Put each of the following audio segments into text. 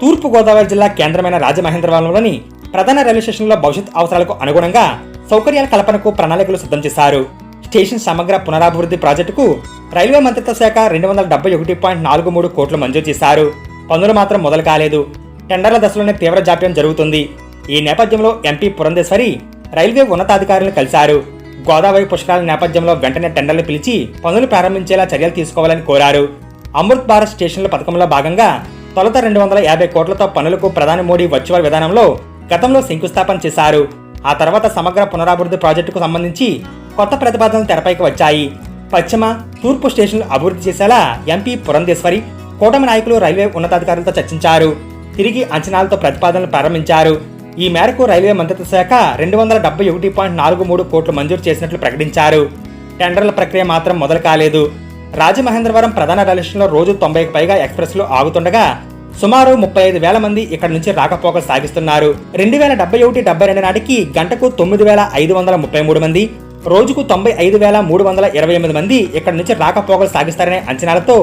తూర్పు గోదావరి జిల్లా కేంద్రమైన రాజమహేంద్రవరంలోని ప్రధాన రైల్వే స్టేషన్లో భవిష్యత్ అవసరాలకు అనుగుణంగా సౌకర్యాల కల్పనకు ప్రణాళికలు సిద్ధం చేశారు. స్టేషన్ సమగ్ర పునరాభివృద్ధి ప్రాజెక్టుకు రైల్వే మంత్రిత్వ శాఖ 271.43 కోట్లు మంజూరు చేశారు. పనులు మాత్రం మొదలు కాలేదు. టెండర్ల దశలోనే తీవ్ర జాప్యం జరుగుతుంది. ఈ నేపథ్యంలో ఎంపీ పురంధేశ్వరి రైల్వే ఉన్నతాధికారులను కలిశారు. గోదావరి పుష్కరాల నేపథ్యంలో వెంటనే టెండర్లు పిలిచి పనులు ప్రారంభించేలా చర్యలు తీసుకోవాలని కోరారు. అమృత్ భారత్ స్టేషన్ల పథకంలో భాగంగా తొలుత 250 కోట్లతో పనులకు ప్రధాని మోడీ వర్చువల్ విధానంలో గతంలో శంకుస్థాపన చేశారు. ఆ తర్వాత సమగ్ర పునరాభివృద్ధి ప్రాజెక్టుకు సంబంధించి కొత్త ప్రతిపాదనలు తెరపైకి వచ్చాయి. పశ్చిమ, తూర్పు స్టేషన్లు అభివృద్ధి చేసేలా ఎంపీ పురంధేశ్వరి, కూటమి నాయకులు రైల్వే ఉన్నతాధికారులతో చర్చించారు. తిరిగి అంచనాలతో ప్రతిపాదనలు ప్రారంభించారు. ఈ మేరకు రైల్వే మంత్రిత్వ శాఖ 271.43 కోట్లు మంజూరు చేసినట్లు ప్రకటించారు. టెండర్ల ప్రక్రియ మాత్రం మొదలు కాలేదు. రాజమహేంద్రవరం ప్రధాన రైల్వే స్టేషన్లో రోజు 90కి పైగా ఎక్స్ప్రెస్లు ఆగుతుండగా సుమారు 35,000 మంది ఇక్కడి నుంచి రాకపోకలు సాగిస్తున్నారు. 2071-72 నాటికి గంటకు 9,533 మంది, రోజుకు 95,328 మంది ఇక్కడి నుంచి రాకపోకలు సాగిస్తారనే అంచనాలతో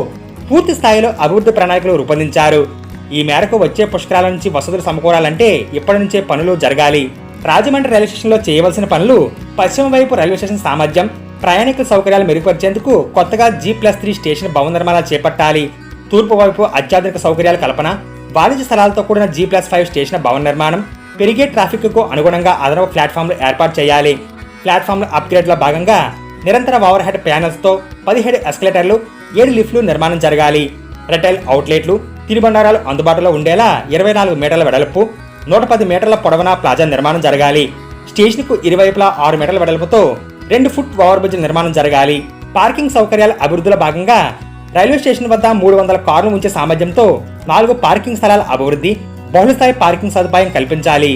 పూర్తి స్థాయిలో అభివృద్ధి ప్రణాళికలు రూపొందించారు. ఈ మేరకు వచ్చే పుష్కరాల నుంచి వసతులు సమకూరాలంటే ఇప్పటి నుంచే పనులు జరగాలి. రాజమండ్రి రైల్వే స్టేషన్లో చేయవలసిన పనులు పశ్చిమ వైపు రైల్వే స్టేషన్ సామర్థ్యం, ప్రయాణికుల సౌకర్యాలు మెరుగుపరిచేందుకు కొత్తగా G+3 స్టేషన్ భవన నిర్మాణాలు చేపట్టాలి. తూర్పు వైపు అత్యాధునిక సౌకర్యాల కల్పన, వాణిజ్య స్థలాలతో కూడిన G+5 స్టేషన్ భవన నిర్మాణం, పెరిగే ట్రాఫిక్ కు అనుగుణంగా అదనపు ప్లాట్ఫామ్లు ఏర్పాటు చేయాలి. ప్లాట్ఫామ్ల అప్గ్రేడ్ లో భాగంగా నిరంతర ఓవర్ హెడ్ ప్యానల్స్ తో 17 ఎస్కలేటర్లు, 7 లిఫ్ట్లు నిర్మాణం జరగాలి. రిటైల్ అవుట్లెట్లు, తినుబండారాలు అందుబాటులో ఉండేలా 24 మీటర్ల వెడల్పు, 110 మీటర్ల పొడవున ప్లాజా నిర్మాణం జరగాలి. స్టేషన్ కు ఇరువైపులా 6 మీటర్ల వెడల్పుతో 2 ఫుట్ ఓవర్ బ్రిడ్జ్ నిర్మాణం జరగాలి. పార్కింగ్ సౌకర్యాల అభివృద్ధిలో భాగంగా రైల్వే స్టేషన్ వద్ద 300 కార్లు ఉంచే సామర్థ్యంతో 4 పార్కింగ్ స్థలాల అభివృద్ధి, బహుళస్థాయి పార్కింగ్ సదుపాయం కల్పించాలి.